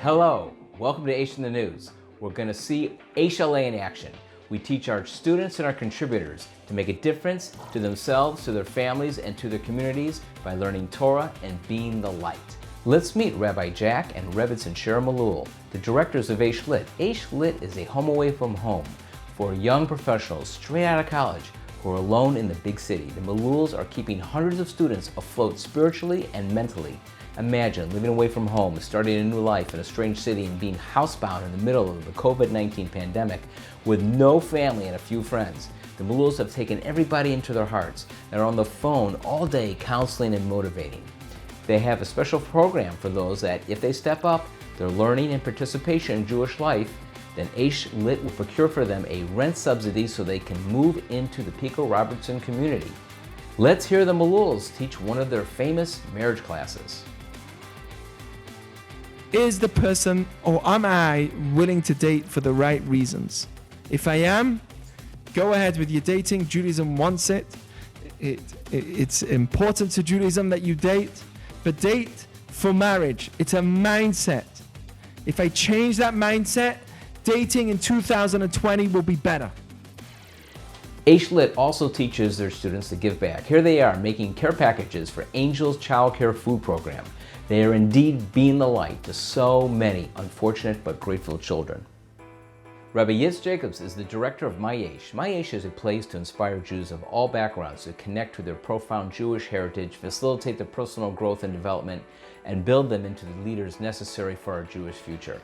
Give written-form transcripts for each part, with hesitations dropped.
Hello, welcome to Aish in the News. We're going to see Aish in action. We teach our students and our contributors to make a difference to themselves, to their families, and to their communities by learning Torah and being the light. Let's meet Rabbi Jack and Rebbe Sincere Malul, the directors of Aish Lit. Aish Lit is a home away from home for young professionals straight out of college who are alone in the big city. The Maluls are keeping hundreds of students afloat spiritually and mentally. Imagine living away from home, starting a new life in a strange city and being housebound in the middle of the COVID-19 pandemic with no family and a few friends. The Maluls have taken everybody into their hearts and are on the phone all day counseling and motivating. They have a special program for those that, if they step up their learning and participation in Jewish life, then Aish Lit will procure for them a rent subsidy so they can move into the Pico Robertson community. Let's hear the Maluls teach one of their famous marriage classes. Is the person, or am I, willing to date for the right reasons? If I am, go ahead with your dating. Judaism wants it. It's important to Judaism that you date, but date for marriage. It's a mindset. If I change that mindset, dating in 2020 will be better. Aish Lit also teaches their students to give back. Here they are making care packages for Angels Child Care Food Program. They are indeed being the light to so many unfortunate but grateful children. Rabbi Yitz Jacobs is the director of My Aish. My Aish is a place to inspire Jews of all backgrounds to connect with their profound Jewish heritage, facilitate their personal growth and development, and build them into the leaders necessary for our Jewish future.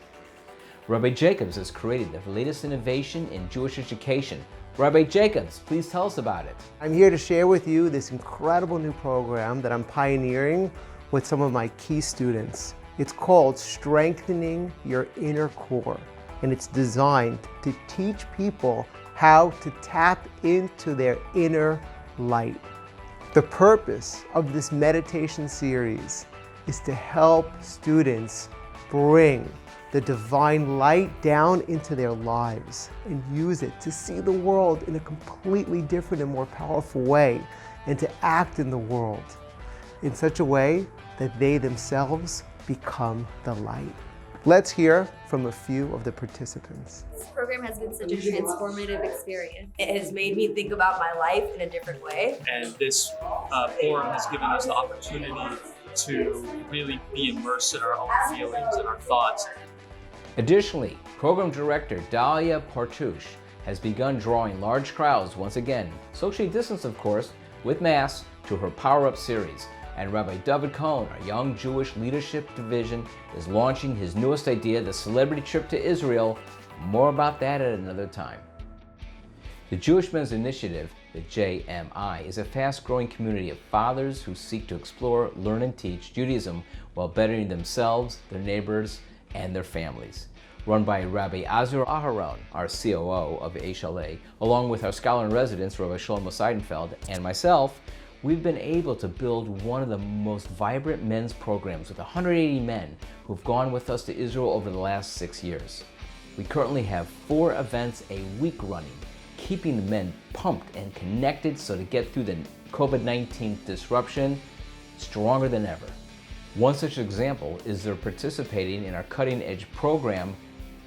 Rabbi Jacobs has created the latest innovation in Jewish education. Rabbi Jacobs, please tell us about it. I'm here to share with you this incredible new program that I'm pioneering with some of my key students. It's called Strengthening Your Inner Core, and it's designed to teach people how to tap into their inner light. The purpose of this meditation series is to help students bring the divine light down into their lives and use it to see the world in a completely different and more powerful way, and to act in the world in such a way that they themselves become the light. Let's hear from a few of the participants. This program has been such a transformative experience. It has made me think about my life in a different way. And this forum has given us the opportunity to really be immersed in our own feelings and our thoughts. Additionally, program director Dalia Partouche has begun drawing large crowds once again, socially distanced of course, with masks, to her Power Up series. And Rabbi David Cohen, our Young Jewish Leadership Division, is launching his newest idea, the Celebrity Trip to Israel. More about that at another time. The Jewish Men's Initiative, the JMI, is a fast-growing community of fathers who seek to explore, learn, and teach Judaism while bettering themselves, their neighbors, and their families. Run by Rabbi Azur Aharon, our COO of Aish LA, along with our scholar-in-residence, Rabbi Shlomo Seidenfeld, and myself, we've been able to build one of the most vibrant men's programs with 180 men who've gone with us to Israel over the last 6 years. We currently have 4 events a week running, keeping the men pumped and connected so to get through the COVID-19 disruption stronger than ever. One such example is they're participating in our cutting-edge program,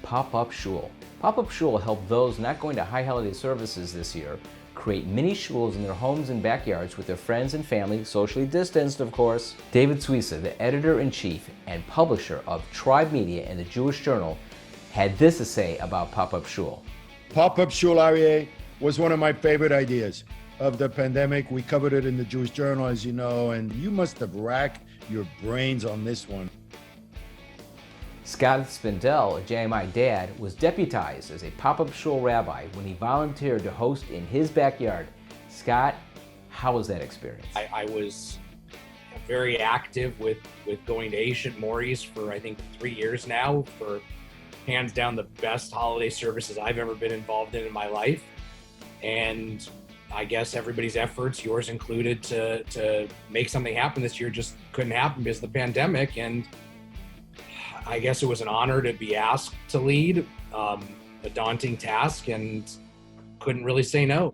Pop-Up Shul. Pop-Up Shul will help those not going to high holiday services this year create mini shuls in their homes and backyards with their friends and family, socially distanced of course. David Suissa, the editor-in-chief and publisher of Tribe Media and the Jewish Journal, had this to say about Pop-Up Shul. Pop-Up Shul, Aryeh, was one of my favorite ideas of the pandemic. We covered it in the Jewish Journal, as you know, and you must have racked your brains on this one. Scott Spindell, a JMI dad, was deputized as a pop-up shul rabbi when he volunteered to host in his backyard. Scott, how was that experience? I was very active with going to Aish at Morey's for I think 3 years now, for hands down the best holiday services I've ever been involved in my life. And I guess everybody's efforts, yours included, to make something happen this year just couldn't happen because of the pandemic. And I guess it was an honor to be asked to lead, a daunting task, and couldn't really say no.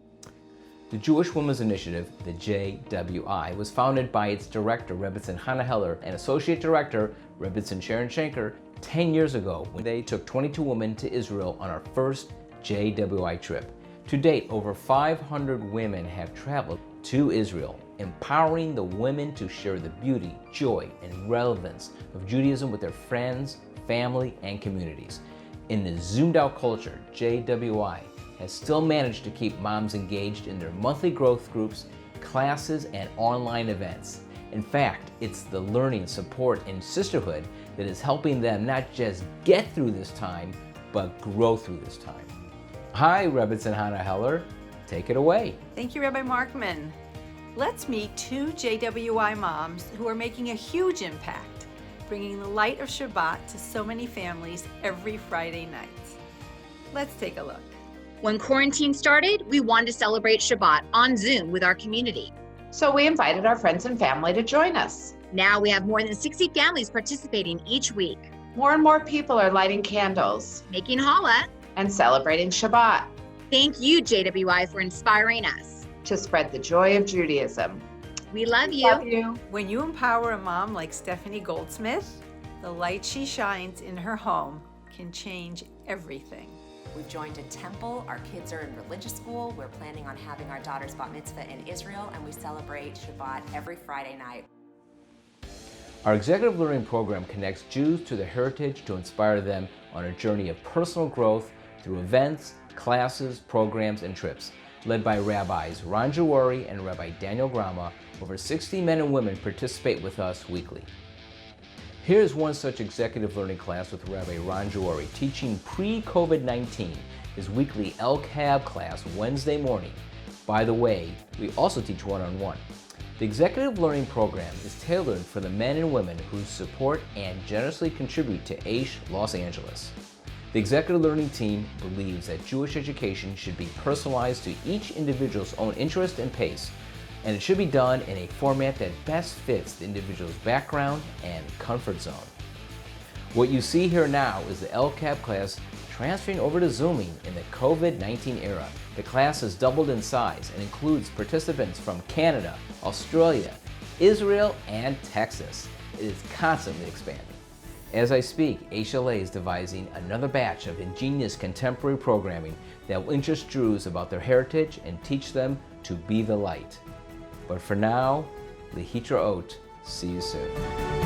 The Jewish Women's Initiative, the JWI, was founded by its director, Rebbe Hannah Heller, and associate director, Rebbe Sharon Schenker, 10 years ago when they took 22 women to Israel on our first JWI trip. To date, over 500 women have traveled to Israel, empowering the women to share the beauty, joy, and relevance of Judaism with their friends, family, and communities. In the zoomed out culture, JWI has still managed to keep moms engaged in their monthly growth groups, classes, and online events. In fact, it's the learning, support, and sisterhood that is helping them not just get through this time, but grow through this time. Hi, Rebitz and Hannah Heller. Take it away. Thank you, Rabbi Markman. Let's meet two JWI moms who are making a huge impact, bringing the light of Shabbat to so many families every Friday night. Let's take a look. When quarantine started, we wanted to celebrate Shabbat on Zoom with our community. So we invited our friends and family to join us. Now we have more than 60 families participating each week. More and more people are lighting candles, making challah, and celebrating Shabbat. Thank you, JWI, for inspiring us to spread the joy of Judaism. We love you. Love you. When you empower a mom like Stephanie Goldsmith, the light she shines in her home can change everything. We've joined a temple, our kids are in religious school, we're planning on having our daughter's bat mitzvah in Israel, and we celebrate Shabbat every Friday night. Our executive learning program connects Jews to their heritage to inspire them on a journey of personal growth through events, classes, programs, and trips. Led by Rabbis Ron Jawari and Rabbi Daniel Grama, over 60 men and women participate with us weekly. Here's one such executive learning class with Rabbi Ron Jawari teaching pre-COVID-19, his weekly LCAB class Wednesday morning. By the way, we also teach one-on-one. The executive learning program is tailored for the men and women who support and generously contribute to Aish Los Angeles. The executive learning team believes that Jewish education should be personalized to each individual's own interest and pace, and it should be done in a format that best fits the individual's background and comfort zone. What you see here now is the LCAB class transferring over to Zooming in the COVID-19 era. The class has doubled in size and includes participants from Canada, Australia, Israel, and Texas. It is constantly expanding. As I speak, HLA is devising another batch of ingenious contemporary programming that will interest Jews about their heritage and teach them to be the light. But for now, Lehitraot. See you soon.